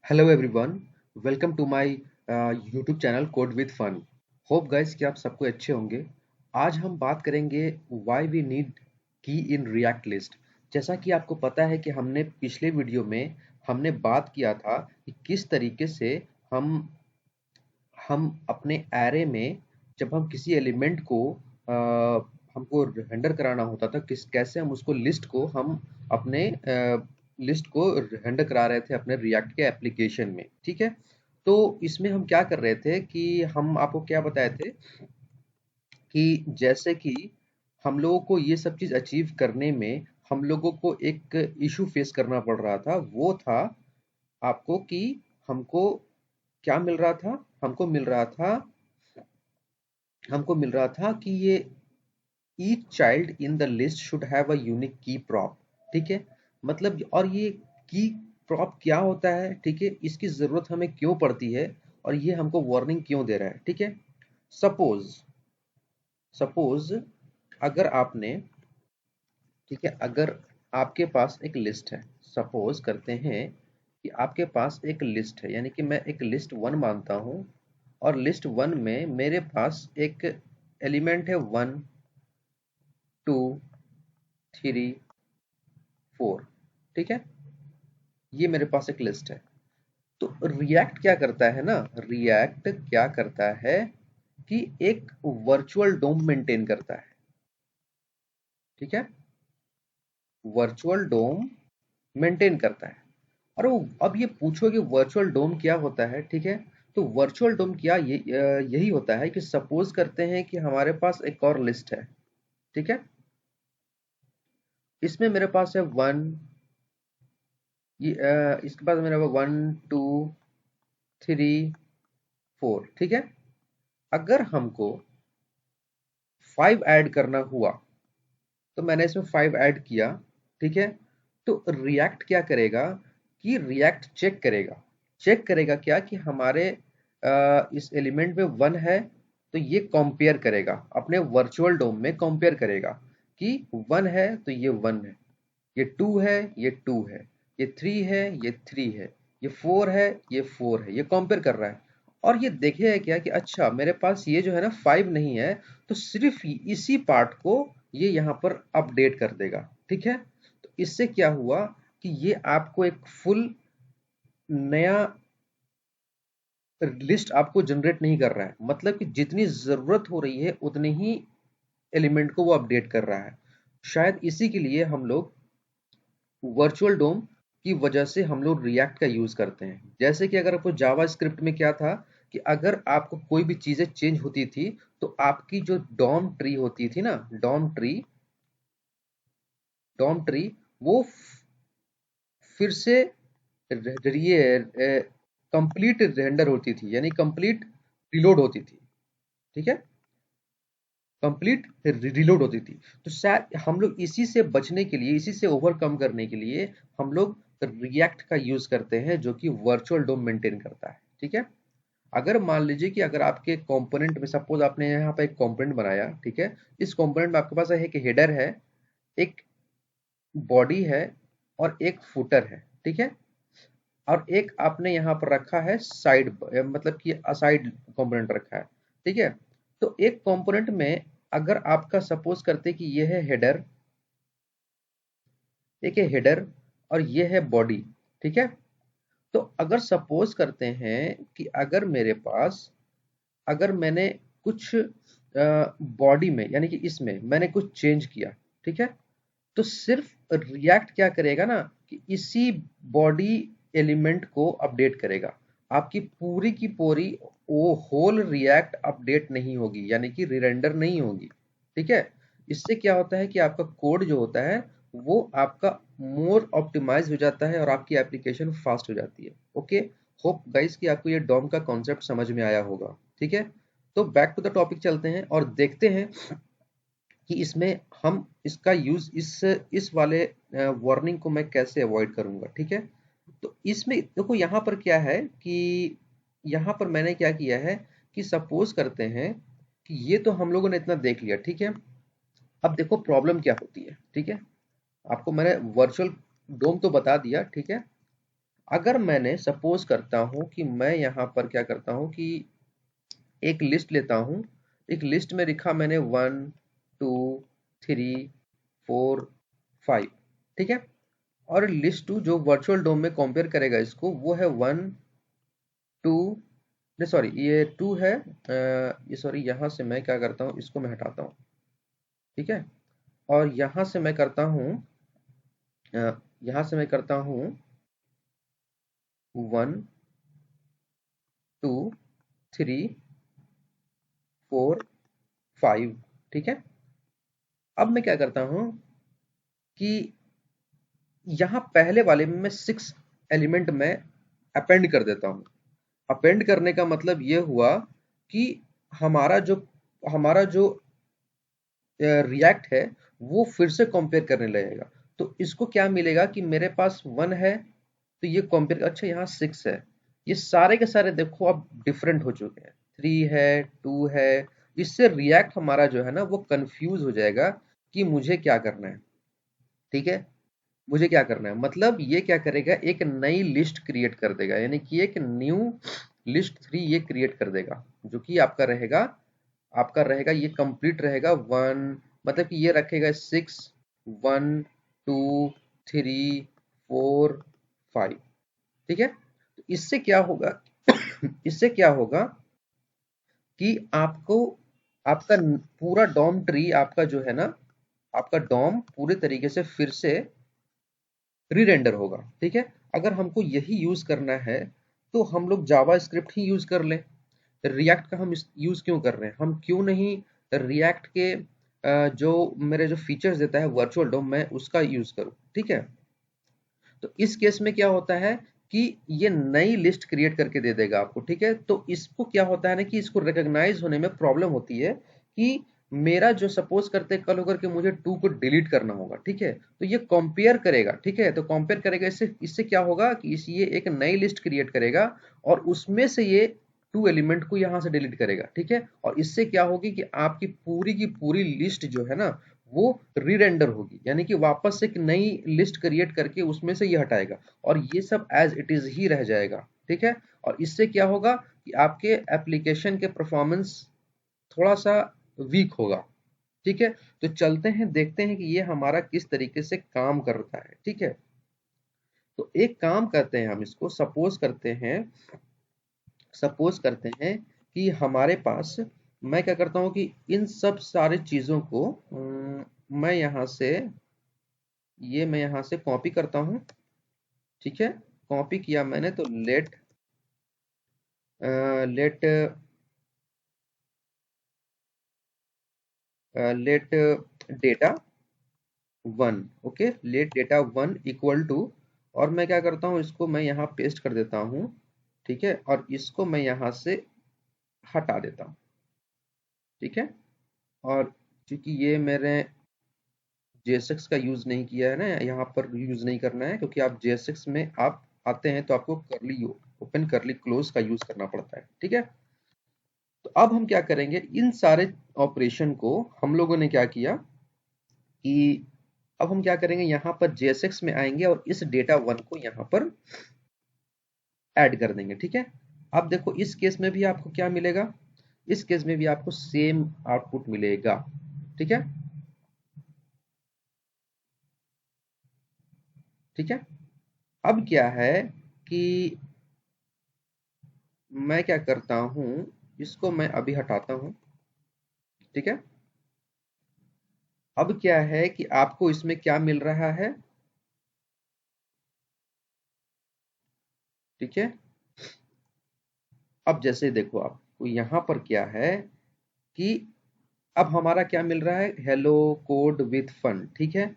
Hello everyone, welcome to my YouTube channel code with fun. Hope guys कि आप सबको अच्छे होंगे। आज हम बात करेंगे व्हाई वी नीड की इन रिएक्ट लिस्ट। जैसा कि आपको पता है कि हमने पिछले वीडियो में हमने बात किया था कि किस तरीके से हम हम अपने एरे में जब हम किसी एलिमेंट को हमको रेंडर कराना होता था, किस कैसे हम उसको लिस्ट को हम अपने लिस्ट को रेंडर करा रहे थे अपने रिएक्ट के एप्लीकेशन में। ठीक है, तो इसमें हम क्या कर रहे थे कि हम आपको क्या बताए थे कि जैसे कि हम लोगों को ये सब चीज अचीव करने में हम लोगों को एक इशू फेस करना पड़ रहा था। वो था आपको कि हमको क्या मिल रहा था, हमको मिल रहा था कि ये each child in the list should have a unique की प्रॉप। ठीक है, मतलब और ये की प्रॉप क्या होता है, ठीक है, इसकी जरूरत हमें क्यों पड़ती है और ये हमको वार्निंग क्यों दे रहा है। ठीक है, सपोज सपोज अगर आपने, ठीक है, अगर आपके पास एक लिस्ट है, सपोज करते हैं कि आपके पास एक लिस्ट है, यानी कि मैं एक लिस्ट वन मानता हूं और लिस्ट वन में मेरे पास एक एलिमेंट है 1 2 3 4। ठीक है, ये मेरे पास एक लिस्ट है। तो रिएक्ट क्या करता है ना, रिएक्ट क्या करता है कि एक वर्चुअल डोम मेंटेन करता है। ठीक है, वर्चुअल डोम मेंटेन करता है। और अब ये पूछो कि वर्चुअल डोम क्या होता है। ठीक है, तो वर्चुअल डोम क्या यही होता है कि सपोज करते हैं कि हमारे पास एक और लिस्ट है। ठीक है, इसमें मेरे पास है वन, इसके बाद मेरा 1 2 3 4। ठीक है, अगर हमको 5 ऐड करना हुआ तो मैंने इसमें 5 ऐड किया। ठीक है, तो रिएक्ट क्या करेगा कि रिएक्ट चेक करेगा क्या कि हमारे इस एलिमेंट में 1 है, तो ये कंपेयर करेगा अपने वर्चुअल डोम में, कंपेयर करेगा कि 1 है तो ये 1 है, ये 2 है, ये 2 है, ये 3 है, ये 3 है, ये 4 है, ये 4 है, ये कंपेयर कर रहा है। और ये देखेगा क्या कि अच्छा मेरे पास ये जो है ना 5 नहीं है, तो सिर्फ इसी पार्ट को ये यहाँ पर अपडेट कर देगा। ठीक है, तो इससे क्या हुआ कि ये आपको एक फुल नया लिस्ट आपको जनरेट नहीं कर रहा है, मतलब कि जितनी जरूरत हो रही है उतने ही एलिमेंट को वो अपडेट कर रहा है। शायद इसी के लिए हम लोग वर्चुअल डोम की वजह से हम लोग रिएक्ट का यूज करते हैं। जैसे कि अगर आपको जावा स्क्रिप्ट में क्या था कि अगर आपको कोई भी चीजें चेंज होती थी तो आपकी जो डॉम ट्री होती थी ना, डॉम ट्री वो फिर से ये कंप्लीट रेंडर होती थी, यानी कंप्लीट रिलोड होती थी। ठीक है, कंप्लीट रिलोड होती थी। तो शायद हम लोग इसी से बचने के लिए, इसी से ओवरकम करने के लिए हम लोग रिएक्ट का यूज करते हैं, जो कि वर्चुअल डोम मेंटेन करता है। ठीक है, अगर मान लीजिए कि अगर आपके कंपोनेंट में, सपोज आपने यहाँ पे एक कंपोनेंट बनाया। ठीक है, इस कंपोनेंट में आपके पास एक हेडर है, एक बॉडी है और एक फुटर है। ठीक है, और एक आपने यहाँ पर रखा है साइड, मतलब कि असाइड कंपोनेंट रखा है। ठीक है, तो एक कंपोनेंट में अगर आपका सपोज करते कि ये है हेडर, एक है हेडर और ये है बॉडी। ठीक है, तो अगर सपोज करते हैं कि अगर मेरे पास, अगर मैंने कुछ बॉडी में, यानी कि इसमें मैंने कुछ चेंज किया। ठीक है, तो सिर्फ रिएक्ट क्या करेगा ना कि इसी बॉडी एलिमेंट को अपडेट करेगा। आपकी पूरी की पूरी वो होल रिएक्ट अपडेट नहीं होगी, यानी कि रिरेंडर नहीं होगी। ठीक है, इससे क्या होता है कि आपका कोड जो होता है वो आपका मोर ऑप्टिमाइज हो जाता है और आपकी एप्लीकेशन फास्ट हो जाती है। ओके, होप गाइस कि आपको ये डॉम का कॉन्सेप्ट समझ में आया होगा। ठीक है, तो बैक टू द टॉपिक चलते हैं और देखते हैं कि इसमें हम इसका यूज इस वाले वार्निंग को मैं कैसे अवॉइड करूंगा। ठीक है, तो इसमें देखो यहाँ पर क्या है कि यहाँ पर मैंने क्या किया है कि सपोज करते हैं कि ये तो हम लोगों ने इतना देख लिया। ठीक है, अब देखो प्रॉब्लम क्या होती है। ठीक है, आपको मैंने वर्चुअल डोम तो बता दिया। ठीक है, अगर मैंने सपोज करता हूं कि मैं यहां पर क्या करता हूं कि एक लिस्ट लेता हूं, एक लिस्ट में लिखा मैंने 1 2 3 4 5, ठीक है। और लिस्ट 2 जो वर्चुअल डोम में कंपेयर करेगा इसको, वो है 1 2, नहीं सॉरी ये 2 है, ये सॉरी यहां से मैं क्या करता हूं, इसको मैं हटाता हूं, ठीक है। और यहां से मैं करता हूं, यहां से मैं करता हूं 1 2 3 4 5, ठीक है। अब मैं क्या करता हूं कि यहां पहले वाले में मैं 6 एलिमेंट में अपेंड कर देता हूं। अपेंड करने का मतलब ये हुआ कि हमारा जो रिएक्ट है वो फिर से कंपेयर करने लगेगा। तो इसको क्या मिलेगा कि मेरे पास 1 है तो ये कंपेयर, अच्छा यहाँ 6 है, ये सारे के सारे देखो अब डिफरेंट हो चुके हैं, 3 है, 2 है। इससे रिएक्ट हमारा जो है ना वो कंफ्यूज हो जाएगा कि मुझे क्या करना है, ठीक है। मुझे क्या करना है मतलब ये क्या करेगा, एक नई लिस्ट क्रिएट कर देगा, यानी कि एक न्यू लिस्ट 3 ये क्रिएट कर देगा, जो कि आपका रहेगा ये कंप्लीट रहेगा 1, मतलब कि ये रखेगा 6 1 2 3 4 5, ठीक है। तो इससे क्या होगा इससे क्या होगा कि आपको आपका पूरा डॉम ट्री, आपका जो है ना, आपका डॉम पूरे तरीके से फिर से रीरेंडर होगा, ठीक है। अगर हमको यही यूज करना है तो हम लोग जावा स्क्रिप्ट ही यूज कर लें। रिएक्ट का हम यूज क्यों कर रहे हैं, हम क्यों नहीं रिएक्ट के जो मेरे जो फीचर्स देता है वर्चुअल डोम, मैं उसका यूज करूं, ठीक है। तो इस केस में क्या होता है कि ये नई लिस्ट क्रिएट करके दे देगा आपको, ठीक है। तो इसको क्या होता है ना कि इसको रिकॉग्नाइज होने में प्रॉब्लम होती है कि मेरा जो सपोज करते कल होकर के मुझे 2 को डिलीट करना होगा, ठीक है। तो ये कंपेयर करेगा, ठीक है। तो कंपेयर करेगा, इससे इससे क्या होगा कि ये एक नई लिस्ट क्रिएट करेगा और उसमें से ये 2 एलिमेंट को यहां से डिलीट करेगा, ठीक है। और इससे क्या होगी कि आपकी पूरी की पूरी लिस्ट जो है ना वो रीरेंडर होगी, यानी कि वापस से एक नई लिस्ट क्रिएट करके उसमें से ये हटाएगा और ये सब एज इट इज ही रह जाएगा, ठीक है। और इससे क्या होगा कि आपके एप्लीकेशन के परफॉर्मेंस थोड़ा सा वीक होगा, ठीक है। तो चलते हैं देखते हैं कि ये हमारा किस तरीके से काम करता है, ठीक है। तो एक काम करते हैं, हम इसको सपोज करते हैं कि हमारे पास, मैं क्या करता हूं कि इन सब सारे चीजों को मैं यहां से मैं यहां से कॉपी करता हूं, ठीक है। कॉपी किया मैंने तो let let data 1, okay, let data 1 equal to, और मैं क्या करता हूं इसको मैं यहाँ पेस्ट कर देता हूं, ठीक है। और इसको मैं यहाँ से हटा देता हूं, ठीक है। और क्योंकि ये मैंने JSX का यूज नहीं किया है ना, यहाँ पर यूज नहीं करना है, क्योंकि आप JSX में आप आते हैं तो आपको करली ओपन करली क्लोज का यूज करना पड़ता है, ठीक है। तो अब हम क्या करेंगे, इन सारे ऑपरेशन को हम लोगों ने क्या किया कि अब हम क्या करेंगे, यहाँ पर JSX में आएंगे और इस डेटा 1 को यहाँ पर ऐड कर देंगे, ठीक है। अब देखो इस केस में भी आपको क्या मिलेगा, इस केस में भी आपको सेम आउटपुट मिलेगा, ठीक है, ठीक है। अब क्या है कि मैं क्या करता हूं, इसको मैं अभी हटाता हूं, ठीक है। अब क्या है कि आपको इसमें क्या मिल रहा है, ठीक है। अब जैसे देखो आपको यहां पर क्या है कि अब हमारा क्या मिल रहा है, हेलो कोड विथ फन, ठीक है।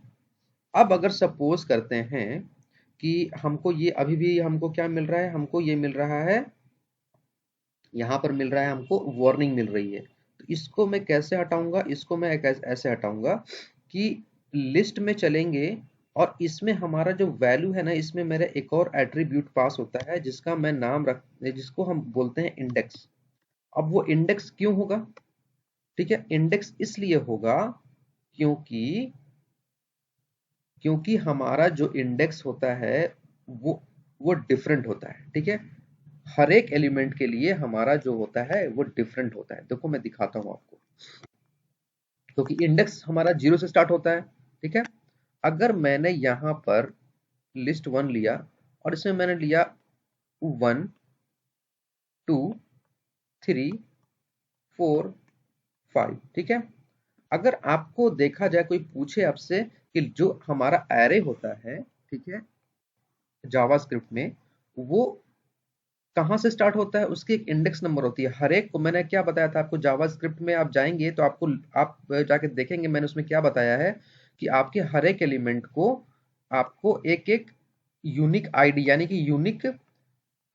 अब अगर सपोज करते हैं कि हमको ये अभी भी हमको क्या मिल रहा है, हमको ये मिल रहा है, यहाँ पर मिल रहा है हमको वार्निंग मिल रही है। तो इसको मैं कैसे हटाऊंगा, इसको मैं ऐसे हटाऊंगा कि लिस्ट में चलेंगे और इसमें हमारा जो वैल्यू है ना, इसमें मेरा एक और एट्रीब्यूट पास होता है जिसका मैं नाम रख जिसको हम बोलते हैं इंडेक्स। अब वो इंडेक्स क्यों होगा, ठीक है। इंडेक्स इसलिए होगा क्योंकि क्योंकि हमारा जो इंडेक्स होता है वो वो डिफरेंट होता है, ठीक है। हर एक एलिमेंट के लिए हमारा जो होता है वो डिफरेंट होता है। देखो मैं दिखाता हूं आपको, क्योंकि इंडेक्स हमारा 0 से स्टार्ट होता है, ठीक है। अगर मैंने यहां पर लिस्ट 1 लिया और इसमें मैंने लिया 1 2 3 4 5, ठीक है। अगर आपको देखा जाए, कोई पूछे आपसे कि जो हमारा एरे होता है, ठीक है, जावास्क्रिप्ट में, वो कहाँ से स्टार्ट होता है, उसकी एक इंडेक्स नंबर होती है हर एक को। मैंने क्या बताया था आपको, जावास्क्रिप्ट में आप जाएंगे तो आपको, आप जाके देखेंगे मैंने उसमें क्या बताया है कि आपके हर एक एलिमेंट को आपको एक एक यूनिक आईडी यानी कि यूनिक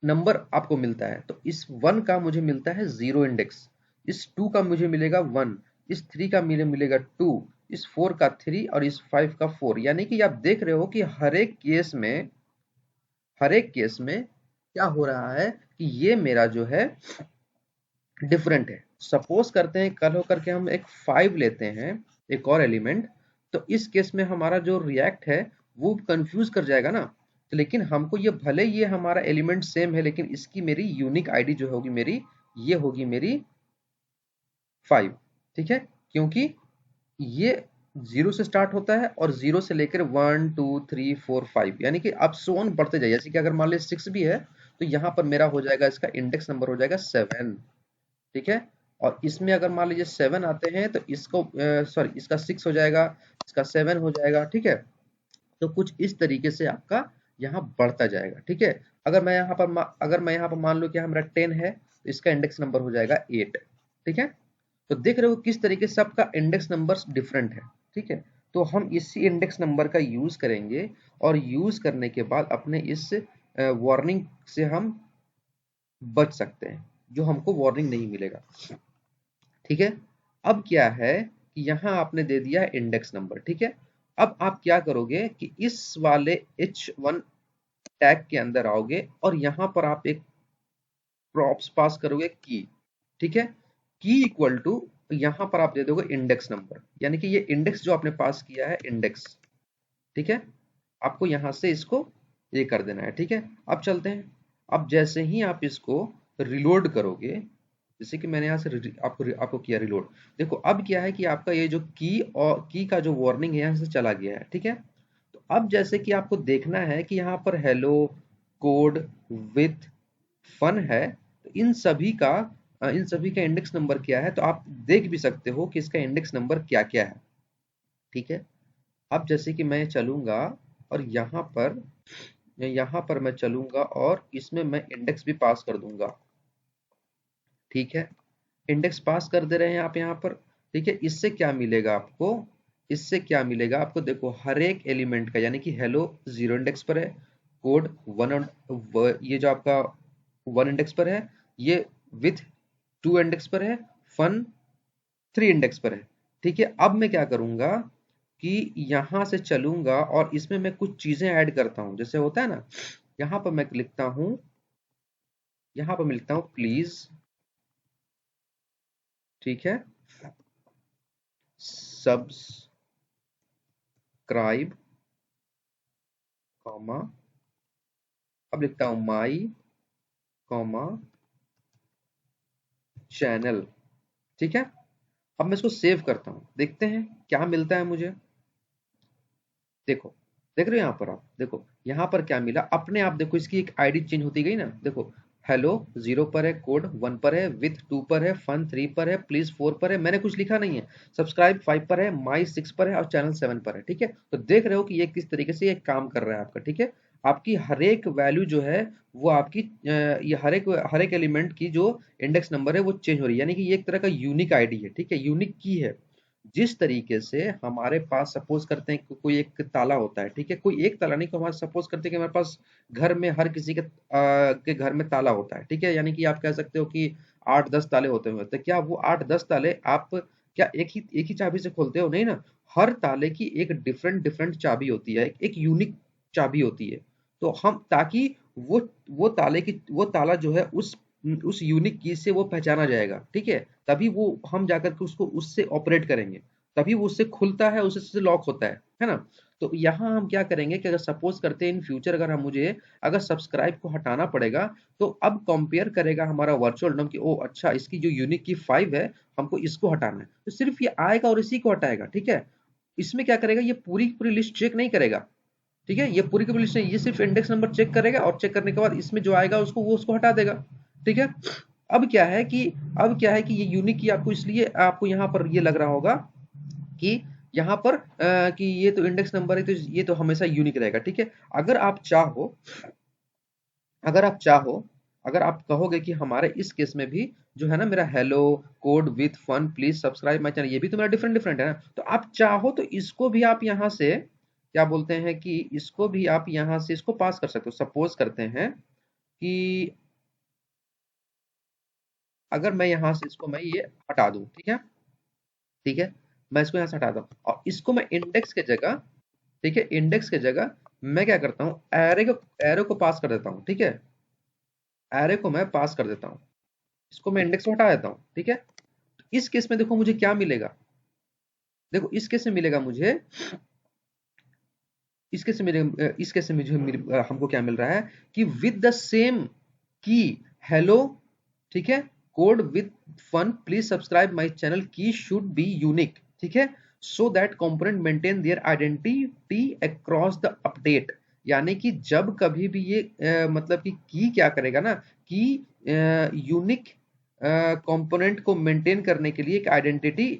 नंबर आपको मिलता है। तो इस 1 का मुझे मिलता है 0 इंडेक्स, इस 2 का मुझे मिलेगा 1, इस 3 का मुझे मिलेगा 2, इस 4 का 3 और इस 5 का 4। यानी कि आप देख रहे हो कि हर एक केस में क्या हो रहा है कि ये मेरा जो है डिफरेंट है। सपोज करते हैं कल होकर के हम एक 5 लेते हैं, एक और एलिमेंट, तो इस केस में हमारा जो रिएक्ट है वो कंफ्यूज कर जाएगा ना। तो लेकिन हमको ये, भले ये हमारा एलिमेंट सेम है, लेकिन इसकी मेरी यूनिक आईडी जो होगी मेरी, ये होगी मेरी 5, ठीक है। क्योंकि ये 0 से स्टार्ट होता है और 0 से लेकर 1 2 3 4 5 यानी कि आप सो ऑन बढ़ते जाइए। जैसे कि अगर मान लीजिए 6 भी है तो यहाँ पर मेरा हो जाएगा, इसका इंडेक्स नंबर हो जाएगा 7, ठीक है। और इसमें अगर मान लीजिए 7 आते हैं तो इसको सॉरी, इसका 6 हो जाएगा, इसका 7 हो जाएगा, ठीक है। तो कुछ इस तरीके से आपका यहाँ बढ़ता जाएगा, ठीक है। अगर मैं यहाँ पर मान लूँ कि हमारा 10 है तो इसका इंडेक्स नंबर हो जाएगा 8, ठीक है। तो देख रहे हो किस तरीके से सबका इंडेक्स नंबर्स डिफरेंट है, ठीक है। तो हम इसी इंडेक्स नंबर का यूज करेंगे और यूज करने के बाद अपने इस वार्निंग से हम बच सकते हैं, जो हमको वार्निंग नहीं मिलेगा, ठीक है। अब क्या है कि यहाँ आपने दे दिया इंडेक्स नंबर, ठीक है। अब आप क्या करोगे कि इस वाले h1 टैग के अंदर आओगे और यहाँ पर आप एक प्रॉप्स पास करोगे की, ठीक है। की इक्वल टू, यहाँ पर आप दे दोगे इंडेक्स नंबर, यानी कि ये इंडेक्स जो आपने पास किया है इंडेक्स, ठीक है। आपको यहाँ से इसको ये कर देना है, ठीक है। अब चलते हैं। अब जैसे ही आप इसको रिलोड करोगे, जैसे कि मैंने यहाँ से आपको किया रिलोड, देखो अब क्या है कि आपका ये जो की और की का जो वार्निंग है यहाँ से चला गया है, ठीक है। तो अब जैसे कि आपको देखना है कि यहाँ पर हेलो, कोड, विथ, फन है, तो इन सभी का इंडेक्स नंबर क्या है, तो आप देख भी सकते हो कि इसका इंडेक्स नंबर क्या क्या है, ठीक है। अब जैसे कि मैं चलूंगा और यहाँ पर मैं चलूंगा और इसमें मैं इंडेक्स भी पास कर दूंगा, ठीक है। इंडेक्स पास कर दे रहे हैं आप यहाँ पर, ठीक है। इससे क्या मिलेगा आपको, इससे क्या मिलेगा आपको, देखो हर एक एलिमेंट का, यानी कि हेलो 0 इंडेक्स पर है, कोड 1, ये जो आपका 1 इंडेक्स पर है, ये विथ 2 इंडेक्स पर है, फन 3 इंडेक्स पर है, ठीक है। अब मैं क्या करूंगा कि यहां से चलूंगा और इसमें मैं कुछ चीजें ऐड करता हूं, जैसे होता है ना, यहां पर मैं लिखता हूं, यहां पर मैं लिखता हूं प्लीज, ठीक है, सब्सक्राइब, कॉमा, अब लिखता हूं माई, कॉमा, चैनल, ठीक है। अब मैं इसको सेव करता हूं, देखते हैं क्या मिलता है मुझे। देखो, देख रहे हो यहाँ पर, आप देखो यहाँ पर क्या मिला अपने आप, देखो इसकी एक आईडी चेंज होती गई ना। देखो हेलो 0 पर है, कोड 1 पर है, विथ 2 पर है, फन 3 पर है, प्लीज 4 पर है, मैंने कुछ लिखा नहीं है, सब्सक्राइब 5 पर है, माई 6 पर है और चैनल 7 पर है, ठीक है। तो देख रहे हो कि ये किस तरीके से ये काम कर रहा है आपका, ठीक है। आपकी हर एक वैल्यू जो है वो आपकी ये हर एक एलिमेंट की जो इंडेक्स नंबर है वो चेंज हो रही है, यानी कि ये एक तरह का यूनिक आईडी है, ठीक है, यूनिक की है। जिस तरीके से हमारे पास, सपोज करते हैं कि कोई एक ताला होता है, ठीक है, कोई एक ताला नहीं, तो हमारे सपोज करते हैं कि हमारे पास घर में हर किसी के घर में ताला होता है, ठीक है। यानी कि आप कह सकते हो कि 8-10 ताले होते हुए, तो क्या वो 8-10 ताले आप क्या एक ही चाबी से खोलते हो, नहीं ना। हर ताले की एक डिफरेंट डिफरेंट चाबी होती है, एक यूनिक चाबी होती है। तो हम, ताकि वो ताला जो है उस यूनिक की से वो पहचाना जाएगा, ठीक है। तभी वो हम जाकर के उसको उससे ऑपरेट करेंगे, तभी वो उससे खुलता है, उससे लॉक होता है ना। तो यहाँ हम क्या करेंगे कि अगर सपोज करते हैं इन फ्यूचर अगर हम मुझे अगर सब्सक्राइब को हटाना पड़ेगा, तो अब कंपेयर करेगा हमारा वर्चुअल डॉम कि ओ अच्छा इसकी जो यूनिक की 5 है, हमको इसको हटाना है, तो सिर्फ ये आएगा और इसी को हटाएगा। ठीक है, इसमें क्या करेगा, ये पूरी पूरी लिस्ट चेक नहीं करेगा। ठीक है, ये पूरी की पूरी लिस्ट नहीं, ये सिर्फ इंडेक्स नंबर चेक करेगा और चेक करने के बाद इसमें जो आएगा उसको वो उसको हटा देगा। ठीक है, अब क्या है कि ये यूनिक की आपको इसलिए आपको यहाँ पर ये लग रहा होगा कि यहाँ पर कि ये तो इंडेक्स नंबर है, तो ये तो हमेशा यूनिक रहेगा। ठीक है, अगर आप चाहो अगर आप चाहो अगर आप कहोगे कि हमारे इस केस में भी जो है ना मेरा hello code with fun please subscribe my channel, ये भी तो मेरा डिफरेंट डिफरेंट है ना, तो आप चाहो तो इसको भी आप यहाँ से क्या बोलते हैं कि इसको भी आप यहाँ से इसको पास कर सकते हो। सपोज करते हैं कि अगर मैं यहाँ से इसको मैं ये हटा दूं, ठीक है, ठीक है, मैं इसको यहाँ से हटा दूं और इसको मैं इंडेक्स के जगह, ठीक है, इंडेक्स के जगह मैं क्या करता हूँ, एरो को पास कर देता हूँ। ठीक है, एरे को मैं पास कर देता हूँ, इसको मैं इंडेक्स में हटा देता हूँ। ठीक है, तो इस केस में देखो मुझे क्या मिलेगा, देखो इस केस में मिलेगा मुझे, इस केस में इस केस में मुझे हमको क्या मिल रहा है कि with the same key hello, ठीक है, code with fun please subscribe my channel key should be unique. ठीक है, so that component maintain their identity across the update. यानी कि जब कभी भी ये मतलब कि की क्या करेगा ना कि यूनिक कंपोनेंट को मेंटेन करने के लिए एक आइडेंटिटी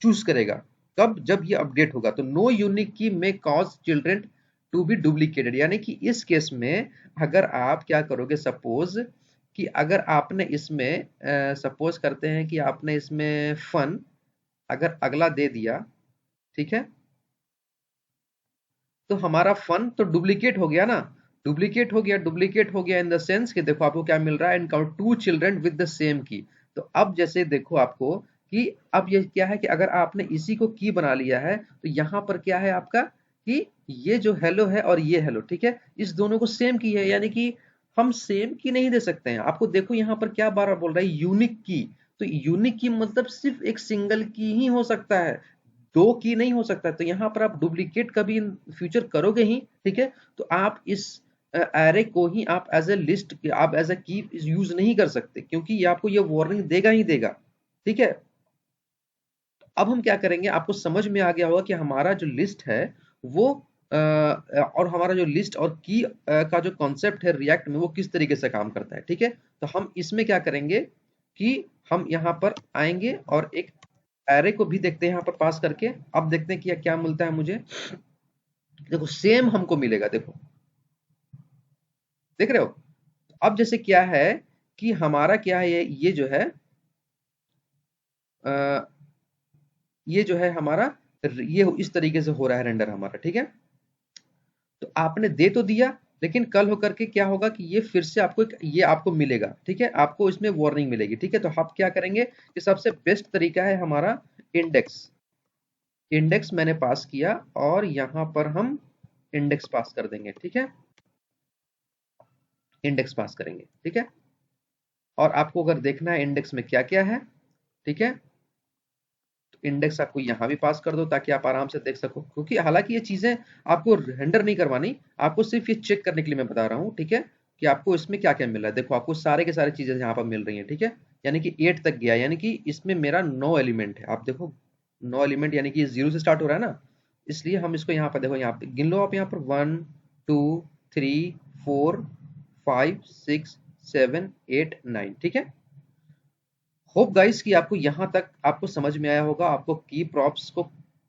चूज करेगा। कब, जब ये अपडेट होगा। तो no unique key may cause children to be duplicated, यानी कि इस केस में अगर आप क्या करोगे, सपोज कि अगर आपने इसमें सपोज करते हैं कि आपने इसमें फन अगर अगला दे दिया, ठीक है, तो हमारा फन तो डुप्लीकेट हो गया ना, डुप्लीकेट हो गया इन द सेंस कि देखो आपको क्या मिल रहा है, encounter two children with the same की। तो अब जैसे देखो आपको कि अब ये क्या है कि अगर आपने इसी को की बना लिया है, तो यहाँ पर क्या है आपका कि ये जो हेलो है और ये हेलो, ठीक है, इस दोनों को सेम की है, यानी कि हम सेम की नहीं दे सकते हैं। आपको देखो यहाँ पर क्या बार बार बोल रहा है, यूनिक की। तो यूनिक की मतलब सिर्फ एक सिंगल की ही हो सकता है, दो की नहीं हो सकता। तो यहाँ पर आप डुप्लीकेट कभी इन फ्यूचर करोगे ही, ठीक है, तो आप इस एरे को ही आप एज ए लिस्ट, आप एज ए की यूज नहीं कर सकते, क्योंकि ये आपको ये वार्निंग देगा ही देगा। ठीक है, अब हम क्या करेंगे, आपको समझ में आ गया होगा कि हमारा जो लिस्ट है वो और हमारा जो लिस्ट और की का जो कॉन्सेप्ट है रिएक्ट में वो किस तरीके से काम करता है। ठीक है, तो हम इसमें क्या करेंगे कि हम यहाँ पर आएंगे और एक एरे को भी देखते हैं यहाँ पर पास करके। अब देखते हैं कि क्या मिलता है मुझे। देखो सेम हमको मिलेगा, देखो देख रहे हो। अब जैसे क्या है कि हमारा क्या है, ये जो है अ, ये जो है हमारा, ये इस तरीके से हो रहा है रेंडर हमारा। ठीक है, तो आपने दे तो दिया, लेकिन कल होकर के क्या होगा कि ये फिर से आपको ये आपको मिलेगा। ठीक है, आपको इसमें वार्निंग मिलेगी। ठीक है, तो आप क्या करेंगे कि सबसे बेस्ट तरीका है हमारा इंडेक्स। इंडेक्स मैंने पास किया और यहाँ पर हम इंडेक्स पास कर देंगे। ठीक है, इंडेक्स पास करेंगे। ठीक है, और आपको अगर देखना है इंडेक्स में क्या क्या है, ठीक है, तो इंडेक्स आपको यहाँ भी पास कर दो ताकि आप आराम से देख सको। क्योंकि हालांकि ये चीजें आपको रेंडर नहीं करवानी, आपको सिर्फ ये चेक करने के लिए मैं बता रहा हूँ। ठीक है, कि आपको इसमें क्या क्या मिल रहा है। देखो आपको सारे के सारे चीजें यहाँ पर मिल रही है। ठीक है, यानी कि 8 तक गया, यानी कि इसमें मेरा 9 एलिमेंट है। आप देखो 9 एलिमेंट, यानी कि 0 से स्टार्ट हो रहा है ना, इसलिए हम इसको यहाँ पर देखो, यहाँ पे गिन लो आप, यहाँ पर 1 2 3 4 5 6 7 8 9। ठीक है, होप गाइस कि आपको यहाँ तक आपको समझ में आया होगा, आपको की प्रॉप्स को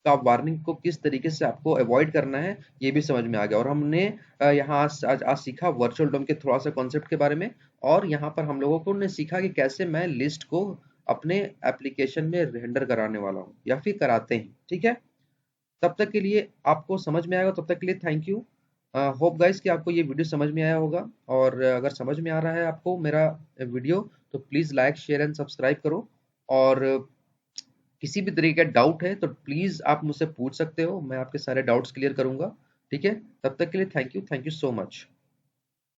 का वार्निंग को किस तरीके से आपको अवॉइड करना है ये भी समझ में आ गया। और हमने यहाँ आज सीखा वर्चुअल डॉम के थोड़ा सा कॉन्सेप्ट के बारे में, और यहाँ पर हम लोगों को ने सीखा कि कैसे मैं लिस्ट को अपने एप्लीकेशन में रेंडर कराने वाला हूँ या फिर कराते हैं। ठीक है, तब तक के लिए आपको समझ में आएगा, तब तक के लिए थैंक यू। होप गाइस कि आपको ये वीडियो समझ में आया होगा, और अगर समझ में आ रहा है आपको मेरा वीडियो, तो please like share and subscribe करो। और किसी भी तरीके का डाउट है तो प्लीज़ आप मुझसे पूछ सकते हो, मैं आपके सारे डाउट्स क्लियर करूंगा। ठीक है, तब तक के लिए थैंक यू सो मच।